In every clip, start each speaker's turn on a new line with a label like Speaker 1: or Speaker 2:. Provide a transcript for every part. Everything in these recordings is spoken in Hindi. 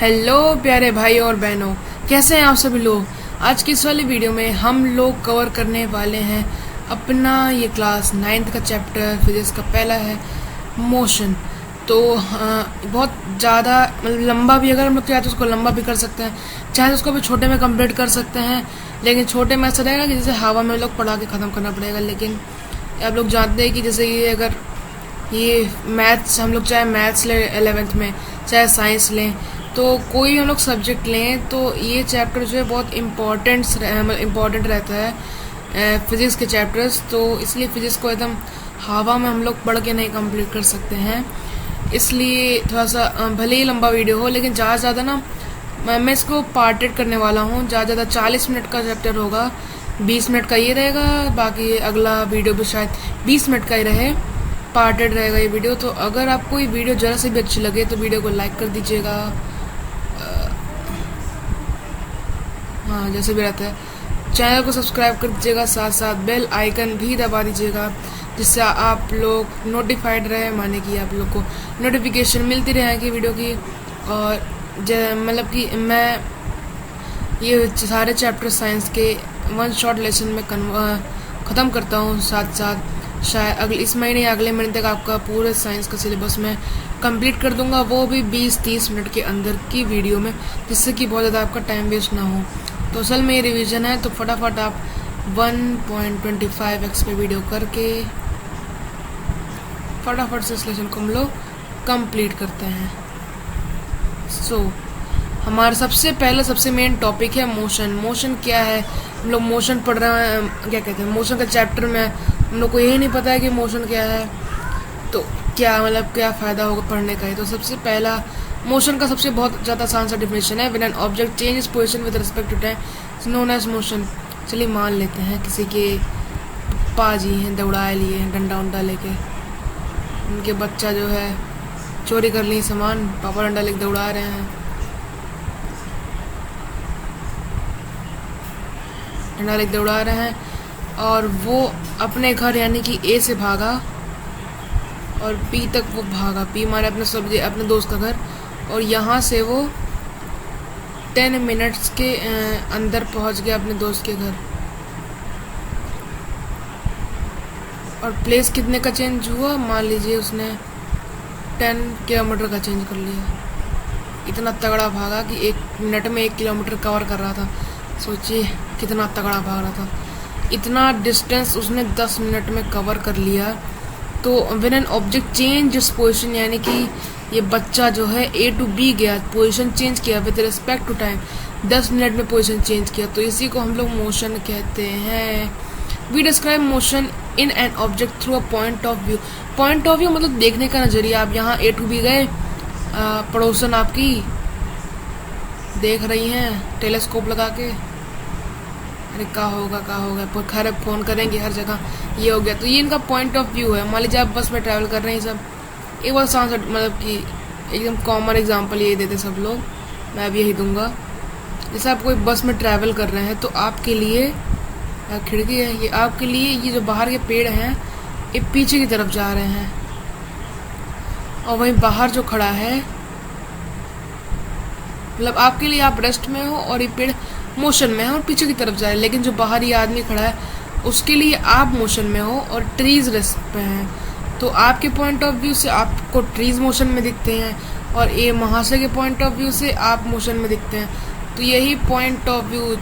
Speaker 1: हेलो प्यारे भाई और बहनों, कैसे हैं आप सभी लोग। आज की इस वाली वीडियो में हम लोग कवर करने वाले हैं अपना ये क्लास 9th का चैप्टर फिजिक्स का पहला है मोशन। तो बहुत ज़्यादा मतलब लंबा भी, अगर हम लोग चाहे तो उसको लंबा भी कर सकते हैं, चाहे तो उसको भी छोटे में कंप्लीट कर सकते हैं। लेकिन छोटे में ऐसा रहेगा कि जैसे हवा में लोग पढ़ा के ख़त्म करना पड़ेगा। लेकिन आप लोग जानते हैं कि जैसे ये अगर ये मैथ्स हम लोग चाहे मैथ्स लें 11th में, चाहे साइंस लें, तो कोई हम लोग सब्जेक्ट लें तो ये चैप्टर जो है बहुत इम्पॉर्टेंट रहता है फिज़िक्स के चैप्टर्स। तो इसलिए फ़िज़िक्स को एकदम हवा में हम लोग पढ़ के नहीं कंप्लीट कर सकते हैं। इसलिए थोड़ा सा भले ही लंबा वीडियो हो, लेकिन ज़्यादा ना मैं इसको पार्टेड करने वाला हूँ। ज़्यादा 40 मिनट का चैप्टर होगा, 20 मिनट का ये रहेगा, बाकी अगला वीडियो भी शायद 20 मिनट का ही रहे, पार्टेड रहेगा ये वीडियो। तो अगर आपको ये वीडियो ज़रा से भी अच्छी लगे तो वीडियो को लाइक कर दीजिएगा, हाँ जैसे भी रहता है। चैनल को सब्सक्राइब कर दीजिएगा, साथ साथ बेल आइकन भी दबा दीजिएगा, जिससे आप लोग नोटिफाइड रहे, माने कि आप लोग को नोटिफिकेशन मिलती रहे कि वीडियो की। और मतलब कि मैं ये सारे चैप्टर साइंस के वन शॉट लेसन में ख़त्म करता हूँ। साथ साथ शायद इस महीने या अगले महीने तक आपका पूरे साइंस का सिलेबस में कंप्लीट कर दूंगा, वो भी 20-30 मिनट के अंदर की वीडियो में, जिससे कि बहुत ज़्यादा आपका टाइम वेस्ट ना हो। तो असल में ये रिवीजन है, तो फटाफट आप 1.25x पे वीडियो करके फटाफट से इस लेसन को हम लोग कंप्लीट करते हैं। हमारा सबसे मेन टॉपिक है मोशन। मोशन क्या है, हम लोग मोशन पढ़ रहे हैं, क्या कहते हैं, मोशन का चैप्टर में हम लोग को यही नहीं पता है कि मोशन क्या है, तो क्या फ़ायदा होगा पढ़ने का ही। तो सबसे पहला मोशन का बहुत ज़्यादा आसान सा डिफिनेशन है, when an object change position with respect to time is known as motion. चलिए मान लेते हैं किसी के पप्पा जी हैं, दौड़ाए लिए हैं डंडा उंडा लेके, उनके बच्चा जो है चोरी कर ली सामान, पापा डंडा लेके दौड़ा रहे हैं, डंडा लेके दौड़ा रहे हैं, और वो अपने घर यानी कि ए से भागा और पी तक वो भागा, पी मारे अपने दोस्त का घर, और यहाँ से वो 10 मिनट्स के अंदर पहुँच गया अपने दोस्त के घर। और प्लेस कितने का चेंज हुआ, मान लीजिए उसने 10 किलोमीटर का चेंज कर लिया। इतना तगड़ा भागा कि 1 मिनट में 1 किलोमीटर कवर कर रहा था। सोचिए कितना तगड़ा भाग रहा था, इतना डिस्टेंस उसने 10 मिनट में कवर कर लिया। तो when an object change its position, यानी कि ये बच्चा जो है ए टू बी गया, पोजीशन चेंज किया with respect to time, 10 minute में पोजीशन चेंज किया, तो इसी को हम लोग मोशन कहते हैं। We describe motion in an object through a point of view. Point of view मतलब देखने का नजरिया। आप यहाँ ए टू बी गए, पड़ोसन आपकी देख रही हैं टेलीस्कोप लगा के, अरे क्या होगा पर खैर फ़ोन करेंगे हर जगह, ये हो गया। तो ये इनका पॉइंट ऑफ व्यू है। मान लीजिए आप बस में ट्रैवल कर रहे हैं, सब एक बार सांस मतलब कि एकदम कॉमन एग्जांपल यही देते सब लोग, मैं भी यही दूंगा। जैसे आप कोई बस में ट्रैवल कर रहे हैं तो आपके लिए खिड़की है, ये आपके लिए ये जो बाहर के पेड़ हैं ये पीछे की तरफ जा रहे हैं, और वहीं बाहर जो खड़ा है मतलब आपके लिए आप रेस्ट में हो और ये पेड़ मोशन में है और पीछे की तरफ जा रहे हैं। लेकिन जो बाहर ये आदमी खड़ा है उसके लिए आप मोशन में हो और ट्रीज रेस्ट पे हैं। तो आपके पॉइंट ऑफ व्यू से आपको ट्रीज मोशन में दिखते हैं, और ये महाशय के पॉइंट ऑफ व्यू से आप मोशन में दिखते हैं। तो यही पॉइंट ऑफ व्यू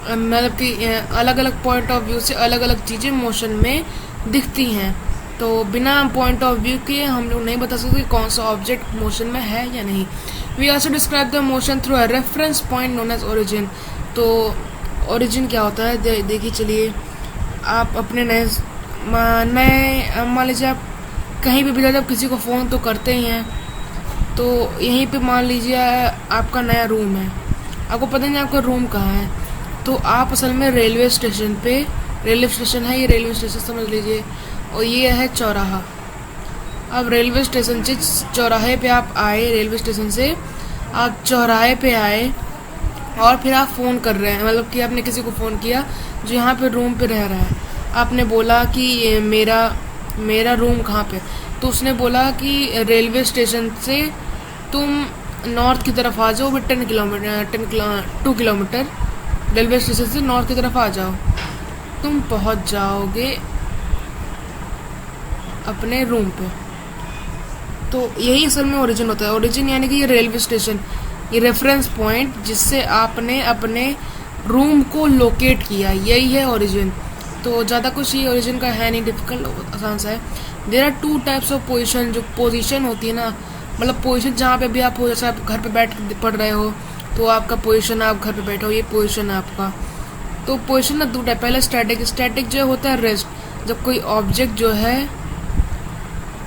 Speaker 1: मतलब कि अलग अलग पॉइंट ऑफ व्यू से अलग अलग चीज़ें मोशन में दिखती हैं। तो बिना पॉइंट ऑफ व्यू के हम लोग नहीं बता सकते कौन सा ऑब्जेक्ट मोशन में है या नहीं। We also describe the motion through a reference point known as origin. तो ओरिजिन क्या होता है, देखिए चलिए, आप अपने नए मान लीजिए आप कहीं भी जब किसी को फ़ोन तो करते ही हैं, तो यहीं पे मान लीजिए आपका नया रूम है, आपको पता नहीं आपका रूम कहाँ है, तो आप असल में रेलवे स्टेशन है, ये रेलवे स्टेशन समझ लीजिए, और ये है चौराहा। अब रेलवे स्टेशन से चौराहे पे आप आए, रेलवे स्टेशन से आप चौराहे पे आए, और फिर आप फ़ोन कर रहे हैं, मतलब कि आपने किसी को फ़ोन किया जो यहाँ पे रूम पे रह रहा है। आपने बोला कि मेरा रूम कहाँ पे, तो उसने बोला कि रेलवे स्टेशन से तुम नॉर्थ की तरफ आ जाओ, 2 किलोमीटर रेलवे स्टेशन से नॉर्थ की तरफ आ जाओ, तुम पहुंच जाओगे अपने रूम पे। तो यही असल में ओरिजिन होता है। ओरिजिन यानी कि ये रेलवे स्टेशन, ये रेफरेंस पॉइंट जिससे आपने अपने रूम को लोकेट किया, यही है ओरिजिन। तो ज़्यादा कुछ ये ओरिजिन का है नहीं, डिफिकल्ट, आसान सा है। There are 2 types of position. जो पोजीशन होती है ना, मतलब पोजीशन जहाँ पे भी आप हो, जैसे आप घर पे बैठ पढ़ रहे हो तो आपका पोजीशन, आप घर पे बैठे हो, ये पोजीशन है आपका। तो पोजीशन ना 2 टाइप, पहले स्टैटिक जो होता है रेस्ट, जब कोई ऑब्जेक्ट जो है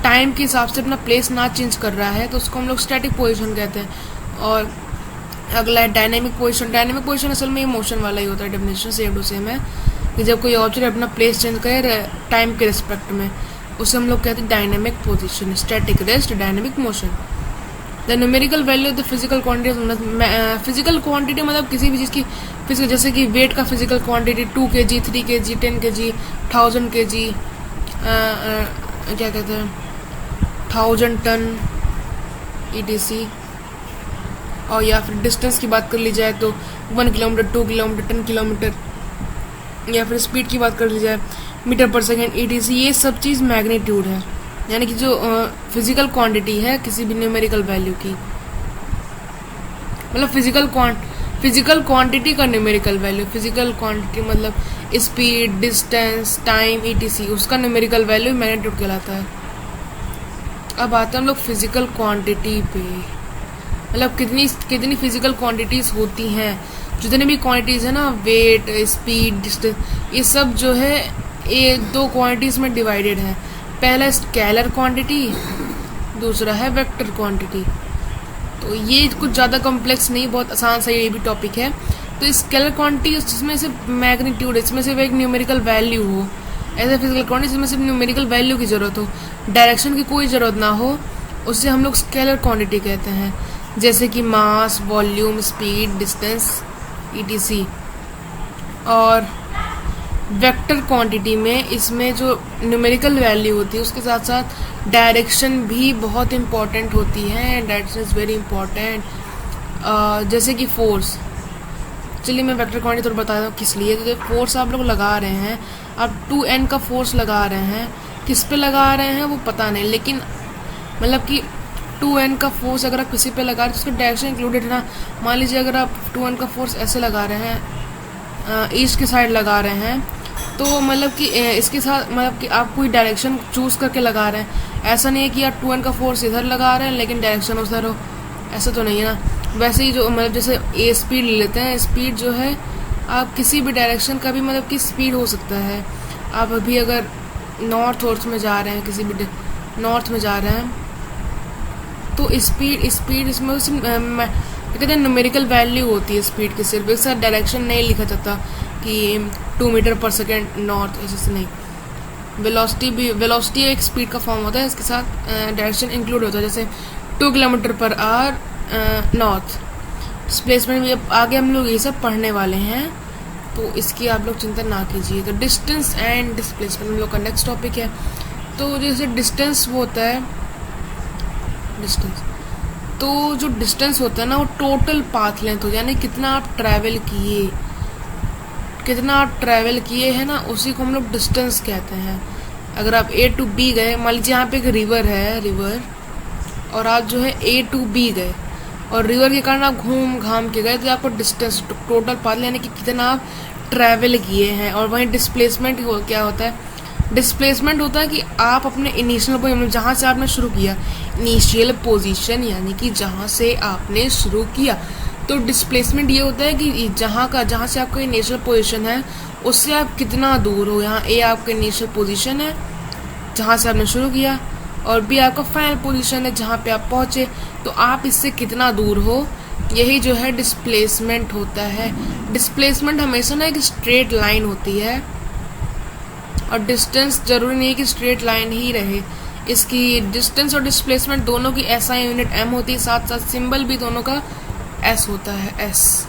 Speaker 1: टाइम के हिसाब से अपना प्लेस ना चेंज कर रहा है तो उसको हम लोग स्टैटिक पोजीशन कहते हैं। और अगला है डायनेमिक पोजीशन। डायनेमिक पोजीशन असल में ये मोशन वाला ही होता है, डेफिनेशन सेम टू सेम है कि जब कोई ऑब्जेक्ट अपना प्लेस चेंज करे टाइम के रिस्पेक्ट में, उसे हम लोग कहते हैं dynamic position. Static rest, dynamic motion. The numerical value of the physical quantity. Physical quantity मतलब किसी भी चीज़ की फिजिकल, जैसे कि वेट का physical quantity 2 kg, 3 kg, 10 kg, 1000 kg, क्या कहते हैं 1000 टन ETC। और या फिर डिस्टेंस की बात कर ली जाए तो 1 किलोमीटर, 2 किलोमीटर, 10 किलोमीटर, या फिर स्पीड की बात कर ली जाए मीटर पर सेकेंड ETC। ये सब चीज़ मैग्नीट्यूड है, यानी कि जो फिजिकल क्वांटिटी है किसी भी न्यूमेरिकल वैल्यू की, मतलब फिजिकल क्वांटिटी का न्यूमेरिकल वैल्यू। फिजिकल क्वांटिटी मतलब स्पीड, डिस्टेंस, टाइम, ETC, उसका न्यूमेरिकल वैल्यू मैग्नीट्यूड कहलाता है। अब आते हैं हम लोग फिजिकल क्वांटिटी पे, मतलब कितनी फिजिकल क्वांटिटीज होती हैं। जितनी भी क्वांटिटीज है ना, वेट, स्पीड, डिस्टेंस, ये सब जो है ये 2 क्वांटिटीज में डिवाइडेड है। पहला स्केलर क्वांटिटी, दूसरा है वेक्टर क्वांटिटी। तो ये कुछ ज़्यादा कॉम्प्लेक्स नहीं, बहुत आसान सा ये भी टॉपिक है। तो स्केलर क्वांटिटी जिसमें से मैग्नीट्यूड, इसमें से एक न्यूमेरिकल वैल्यू हो, ऐसे फिजिकल क्वांटिटी जिसमें सिर्फ न्यूमेरिकल वैल्यू की जरूरत हो, डायरेक्शन की कोई ज़रूरत ना हो, उससे हम लोग स्केलर क्वांटिटी कहते हैं। जैसे कि मास, वॉल्यूम, स्पीड, डिस्टेंस, ETC। और वेक्टर क्वांटिटी में इसमें जो न्यूमेरिकल वैल्यू होती है उसके साथ साथ डायरेक्शन भी बहुत इम्पॉर्टेंट होती है। Direction is very important. जैसे कि फोर्स, चलिए मैं वेक्टर क्वांटिटी थोड़ा बता दूँ किस लिए। तो फोर्स आप लोग लगा रहे हैं, आप 2N का फोर्स लगा रहे हैं, किस पे लगा रहे हैं वो पता नहीं, लेकिन मतलब कि 2N का फोर्स अगर आप किसी पे लगा रहे हैं तो उसका डायरेक्शन इंक्लूडेड है ना। मान लीजिए अगर आप 2N का फोर्स ऐसे लगा रहे हैं, ईस्ट की साइड लगा रहे हैं, तो मतलब कि इसके साथ मतलब कि आप कोई डायरेक्शन चूज करके लगा रहे हैं। ऐसा नहीं है कि आप 2N का फोर्स इधर लगा रहे हैं लेकिन डायरेक्शन उधर हो, ऐसा तो नहीं है ना। वैसे ही जो मतलब जैसे ए स्पीड ले लेते हैं, स्पीड जो है आप किसी भी डायरेक्शन का भी मतलब कि स्पीड हो सकता है। आप अभी अगर नॉर्थ में जा रहे हैं, किसी भी नॉर्थ में जा रहे हैं तो स्पीड इसमें कहते हैं न्यूमेरिकल वैल्यू होती है स्पीड की, सिर्फ एक साथ डायरेक्शन नहीं लिखा जाता कि 2 मीटर पर सेकेंड नॉर्थ, ऐसे नहीं। वेलोसिटी एक स्पीड का फॉर्म होता है, इसके साथ डायरेक्शन इंक्लूड होता है। जैसे 2 kilometre per hour north. Displacement भी आगे हम लोग ये सब पढ़ने वाले हैं, तो इसकी आप लोग चिंता ना कीजिए। तो डिस्टेंस एंड डिस्प्लेसमेंट हम लोग का नेक्स्ट टॉपिक है। तो जैसे डिस्टेंस वो होता है, डिस्टेंस तो जो डिस्टेंस होता है ना वो टोटल पाथ लेंथ हो, यानी कितना आप ट्रैवल किए हैं ना, उसी को हम लोग डिस्टेंस कहते हैं। अगर आप A to B गए, मान लीजिए यहाँ पे एक रिवर और आप जो है A to B गए और रिवर के कारण आप घूम घाम के गए, तो आपको डिस्टेंस टोटल पाथ यानी कि कितना आप ट्रैवल किए हैं। और वहीं डिस्प्लेसमेंट क्या होता है, डिस्प्लेसमेंट होता है कि आप अपने इनिशियल पोजीशन, जहाँ से आपने शुरू किया, इनिशियल पोजीशन यानी कि जहाँ से आपने शुरू किया, तो डिस्प्लेसमेंट ये होता है कि जहाँ से आपका इनिशियल पोजीशन है उससे आप कितना दूर हो। यहाँ A आपका इनिशियल पोजीशन है जहाँ से आपने शुरू किया, और B आपका फाइनल पोजीशन है जहाँ पे आप पहुँचे, तो आप इससे कितना दूर हो, यही जो है डिस्प्लेसमेंट होता है। डिस्प्लेसमेंट हमेशा ना एक स्ट्रेट लाइन होती है, और डिस्टेंस जरूरी नहीं है कि स्ट्रेट लाइन ही रहे। इसकी डिस्टेंस और डिस्प्लेसमेंट दोनों की SI यूनिट M होती है, साथ साथ सिंबल भी दोनों का S होता है, S।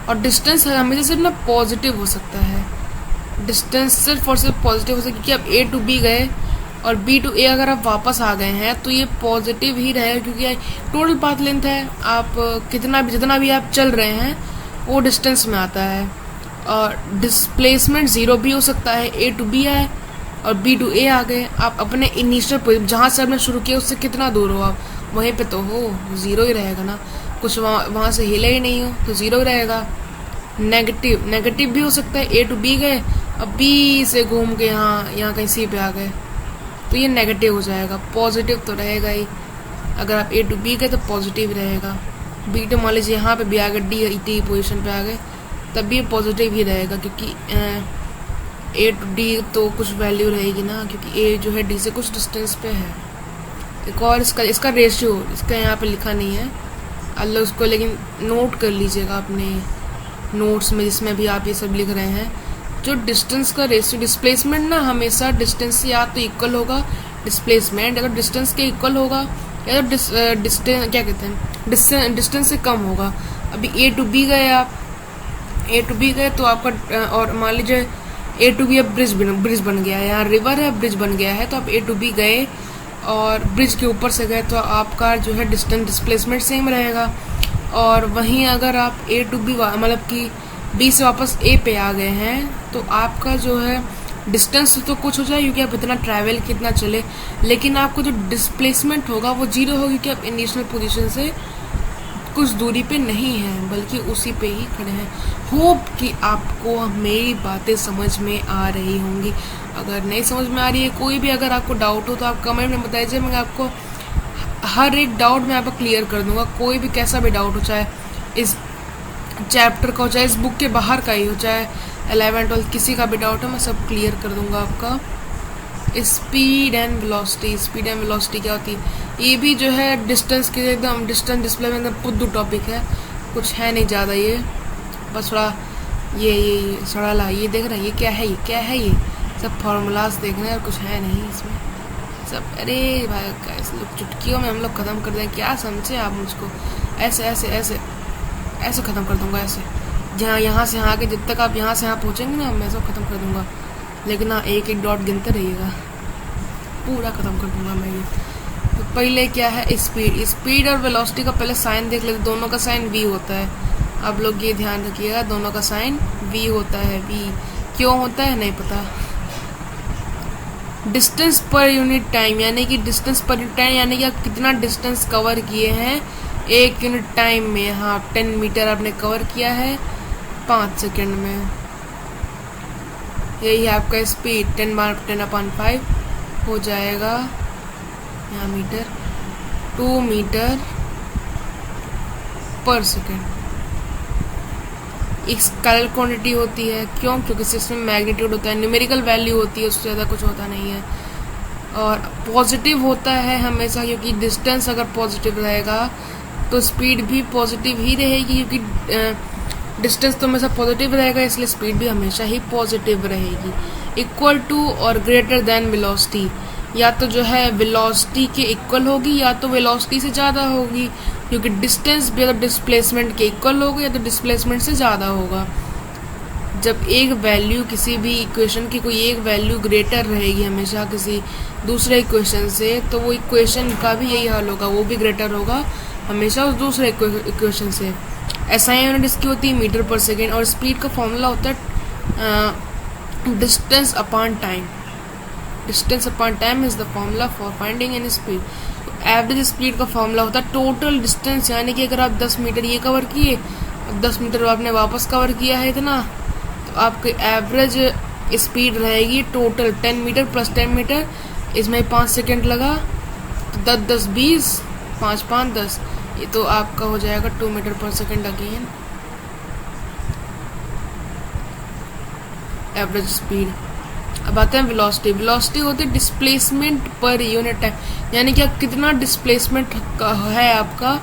Speaker 1: और डिस्टेंस हमेशा सिर्फ ना पॉजिटिव हो सकता है, डिस्टेंस सिर्फ और सिर्फ पॉजिटिव हो सकता है, क्योंकि आप A to B गए और B to A अगर आप वापस आ गए हैं तो ये पॉजिटिव ही रहेगा, क्योंकि टोटल पाथ लेंथ है। आप जितना भी आप चल रहे हैं वो डिस्टेंस में आता है। और डिस्प्लेसमेंट 0 भी हो सकता है, A to B आए और B to A आ गए। आप अपने इनिशियल जहाँ से आपने शुरू किया उससे कितना दूर हो आप, वहीं पे तो हो, 0 ही रहेगा ना। कुछ वहाँ से हिले ही नहीं हो तो 0 ही रहेगा। नेगेटिव भी हो सकता है, A to B गए, अब B से घूम के यहाँ कहीं C पे आ गए तो ये नेगेटिव हो जाएगा। पॉजिटिव तो रहेगा ही, अगर आप A to B गए तो पॉजिटिव रहेगा। B to मान लीजिए यहाँ पे भी आ गए, D पोजिशन पे आ गए, तब भी पॉजिटिव ही रहेगा, क्योंकि A to D तो कुछ वैल्यू रहेगी ना, क्योंकि A जो है D से कुछ डिस्टेंस पे है। एक और इसका रेशियो इसका यहाँ पे लिखा नहीं है, अल्लाह उसको लेकिन नोट कर लीजिएगा अपने नोट्स में जिसमें भी आप ये सब लिख रहे हैं। जो डिस्टेंस का रेशियो, डिस्प्लेसमेंट ना हमेशा डिस्टेंस से या तो इक्वल होगा, डिस्प्लेसमेंट अगर डिस्टेंस के इक्वल होगा, या तो डिस्टेंस क्या कहते हैं डिस्टेंस से कम होगा। अभी A to B गए आप, A to B गए तो आपका, और मान लीजिए A to B अब ब्रिज बन गया है, यहाँ रिवर है, ब्रिज बन गया है, तो आप A to B गए और ब्रिज के ऊपर से गए तो आपका जो है डिस्प्लेसमेंट सेम रहेगा। और वहीं अगर आप A to B मतलब कि B से वापस A पे आ गए हैं तो आपका जो है डिस्टेंस तो कुछ हो जाए, क्योंकि आप इतना ट्रैवल कितना चले, लेकिन आपको जो डिस्प्लेसमेंट होगा वो 0 होगी, कि आप इनिशियल पोजीशन से कुछ दूरी पे नहीं है बल्कि उसी पे ही खड़े हैं। होप कि आपको मेरी बातें समझ में आ रही होंगी। अगर नहीं समझ में आ रही है, कोई भी अगर आपको डाउट हो तो आप कमेंट में बताइए, मैं आपको हर एक डाउट मैं आपको क्लियर कर दूंगा। कोई भी कैसा भी डाउट हो, चाहे इस चैप्टर का हो, चाहे इस बुक के बाहर का ही हो, चाहे 11th 12th किसी का भी डाउट हो, मैं सब क्लियर कर दूंगा आपका। स्पीड एंड वेलोसिटी क्या होती है, ये भी जो है डिस्टेंस के एकदम डिस्टेंस डिस्प्ले में एकदम पुद्दू टॉपिक है, कुछ है नहीं ज़्यादा, ये बस थोड़ा ये सड़ाला ये देख रहे हैं, ये क्या है ये सब फार्मूलाज देख रहे हैं और कुछ है नहीं इसमें सब। अरे भाई कैसे लोग चुटकियों में हम लोग ख़त्म कर दें, क्या समझे आप मुझको, ऐसे ऐसे ऐसे ऐसे ख़त्म कर दूंगा, ऐसे जहाँ यहाँ से यहाँ के जब तक आप यहाँ से यहाँ पहुँचेंगे ना मैं सब ख़त्म कर दूंगा, लेकिन हाँ एक एक डॉट गिनते रहिएगा, पूरा ख़त्म कर दूंगा मैं ये। तो पहले क्या है स्पीड और वेलोसिटी का पहले साइन देख लेते, दोनों का साइन V होता है। आप लोग ये ध्यान रखिएगा, दोनों का साइन V होता है। V क्यों होता है नहीं पता। डिस्टेंस पर यूनिट टाइम, यानी कि डिस्टेंस पर यूनिट टाइम यानी कि आप कितना डिस्टेंस कवर किए हैं 1 यूनिट टाइम में। हाँ 10 मीटर आपने कवर किया है 5 सेकेंड में, यही है आपका स्पीड। 10/10/5 हो जाएगा यहाँ मीटर, 2 मीटर पर सेकेंड। एक स्केलर क्वांटिटी होती है, क्यों? क्योंकि सिस्टम में मैग्नीट्यूड होता है, न्यूमेरिकल वैल्यू होती है, उससे ज़्यादा कुछ होता नहीं है। और पॉजिटिव होता है हमेशा, क्योंकि डिस्टेंस अगर पॉजिटिव रहेगा तो स्पीड भी पॉजिटिव ही रहेगी, क्योंकि डिस्टेंस तो हमेशा पॉजिटिव रहेगा, इसलिए स्पीड भी हमेशा ही पॉजिटिव रहेगी। इक्वल टू और ग्रेटर देन वेलोसिटी, या तो जो है वेलोसिटी के इक्वल होगी या तो वेलोसिटी से ज़्यादा होगी, क्योंकि डिस्टेंस भी अगर डिस्प्लेसमेंट के इक्वल होगा या तो डिस्प्लेसमेंट से ज़्यादा होगा। जब एक वैल्यू किसी भी इक्वेशन की कोई एक वैल्यू ग्रेटर रहेगी हमेशा किसी दूसरे इक्वेशन से, तो वो इक्वेशन का भी यही हाल होगा, वो भी ग्रेटर होगा हमेशा उस दूसरे इक्वेशन से। एसआई यूनिट इसकी होती है मीटर पर सेकेंड, और स्पीड का फॉर्मूला होता है distance upon time. Distance upon time is the formula for finding N speed. Average speed का फॉर्मूला होता है टोटल डिस्टेंस, यानी कि अगर आप 10 मीटर ये कवर किए और 10 मीटर आपने वापस कवर किया है इतना, तो आपकी एवरेज स्पीड रहेगी टोटल 10 मीटर प्लस 10 मीटर, इसमें 5 सेकेंड लगा तो 10 10 20 5 5 10, ये तो आपका हो जाएगा 2 मीटर पर सेकेंड अगेन एवरेज स्पीड। अब आते हैं वेलोसिटी। वेलोसिटी होती है डिस्प्लेसमेंट पर यूनिट टाइम, यानी कि आप कितना डिस्प्लेसमेंट है आपका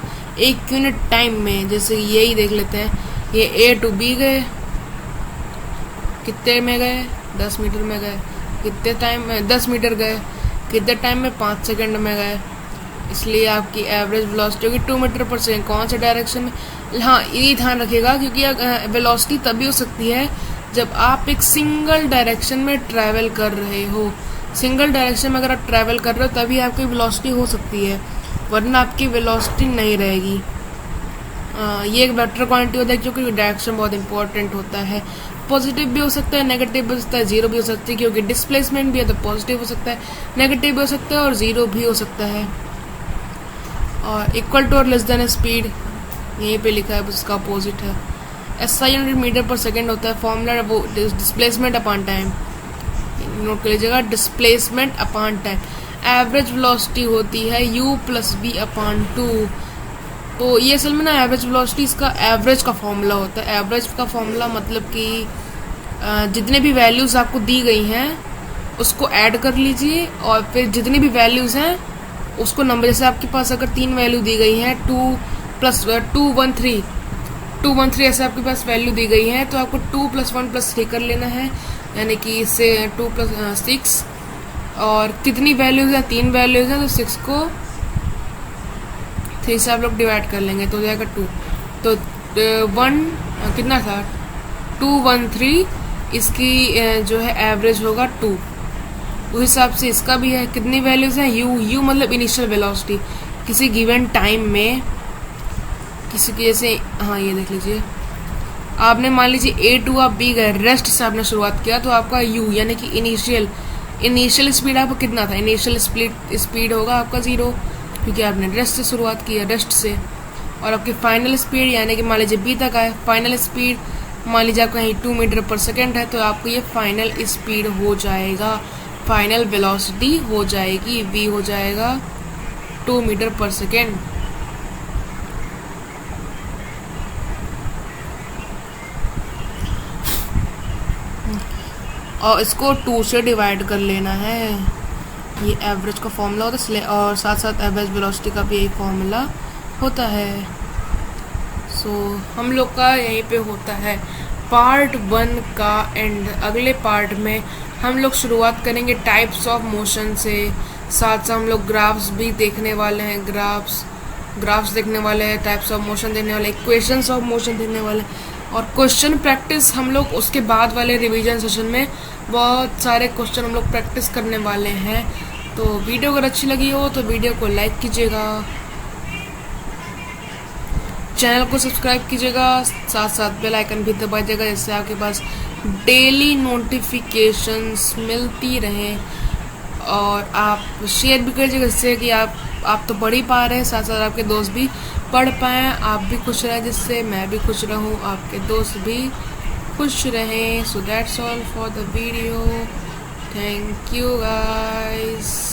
Speaker 1: 1 यूनिट टाइम में। जैसे यही देख लेते हैं, ये A to B गए, कितने में गए 10 मीटर में गए, कितने टाइम में 10 मीटर गए, कितने टाइम में 5 सेकंड में गए, इसलिए आपकी एवरेज वेलोसिटी होगी 2 मीटर पर सेकेंड। कौन से डायरेक्शन में, हाँ ये ध्यान रखिएगा, क्योंकि वेलोसिटी तभी हो सकती है जब आप एक सिंगल डायरेक्शन में ट्रैवल कर रहे हो। सिंगल डायरेक्शन में अगर आप ट्रैवल कर रहे हो तभी आपकी वेलोसिटी हो सकती है, वरना आपकी वेलोसिटी नहीं रहेगी। ये एक वेक्टर क्वांटिटी होता है क्योंकि डायरेक्शन बहुत इंपॉर्टेंट होता है। पॉजिटिव भी हो सकता है, नेगेटिव भी हो सकता है, जीरो भी हो सकती है, क्योंकि डिस्प्लेसमेंट भी है तो पॉजिटिव हो सकता है, नेगेटिव भी हो सकता है और जीरो भी हो सकता है। और इक्वल टू और लेस देन स्पीड यहीं पे लिखा है, बस उसका अपोजिट है। SI यूनिट मीटर पर सेकेंड होता है। फॉर्मूला वो डिस्प्लेसमेंट अपॉन टाइम, नोट कर लीजिएगा, displacement upon time. Average velocity होती है u प्लस v अपॉन 2। तो ये असल में ना एवरेज वेलोसिटी इसका एवरेज का फॉर्मूला होता है। एवरेज का फॉर्मूला मतलब कि जितने भी वैल्यूज आपको दी गई हैं उसको ऐड कर लीजिए और फिर जितनी भी वैल्यूज हैं उसको नंबर, जैसे आपके पास अगर 3 वैल्यू दी गई हैं 2 + 213 ऐसे आपके पास वैल्यू दी गई है, तो आपको 2 + 1 + 3 कर लेना है, यानी कि इससे 2 + 6। और कितनी वैल्यूज हैं, 3 वैल्यूज हैं, तो 6 को 3 से आप लोग डिवाइड कर लेंगे तो हो जाएगा 2। तो 1 कितना था, 213, इसकी जो है एवरेज होगा 2। उस हिसाब से इसका भी है। कितनी वैल्यूज हैं, u मतलब इनिशियल वेलोसिटी किसी गिवन टाइम में, किसी की जैसे, हाँ ये देख लीजिए, आपने मान लीजिए A to आप B गए, रेस्ट से आपने शुरुआत किया, तो आपका u यानी कि इनिशियल स्पीड आपका कितना था, इनिशियल स्पीड होगा आपका 0, क्योंकि आपने रेस्ट से शुरुआत की है, रेस्ट से। और आपकी फाइनल स्पीड यानी कि मान लीजिए B तक आए, फाइनल स्पीड मान लीजिए आपका 2 मीटर पर सेकेंड है, तो आपको ये फाइनल स्पीड हो जाएगा, फाइनल वेलोसिटी हो जाएगी, v हो जाएगा 2 मीटर पर सेकेंड। और इसको 2 से डिवाइड कर लेना है। ये एवरेज का फॉर्मूला होता है, और साथ साथ एवरेज वेलोसिटी का भी यही फॉर्मूला होता है। सो हम लोग का यहीं पे होता है पार्ट 1 का एंड। अगले पार्ट में हम लोग शुरुआत करेंगे टाइप्स ऑफ मोशन से, साथ साथ हम लोग ग्राफ्स भी देखने वाले हैं, ग्राफ्स देखने वाले हैं, टाइप्स ऑफ मोशन देखने वाले, इक्वेशंस ऑफ मोशन देखने वाले, और क्वेश्चन प्रैक्टिस हम लोग उसके बाद वाले रिवीजन सेशन में बहुत सारे क्वेश्चन हम लोग प्रैक्टिस करने वाले हैं। तो वीडियो अगर अच्छी लगी हो तो वीडियो को लाइक कीजिएगा, चैनल को सब्सक्राइब कीजिएगा, साथ साथ बेल आइकन भी दबाइएगा, जिससे आपके पास डेली नोटिफिकेशंस मिलती रहें। और आप शेयर भी कीजिएगा, जिससे कि आप तो पढ़ ही पा रहे हैं, साथ साथ आपके दोस्त भी पढ़ पाएँ, आप भी खुश रहें, जिससे मैं भी खुश रहूं, आपके दोस्त भी खुश रहें। So that's all for the video, thank you guys.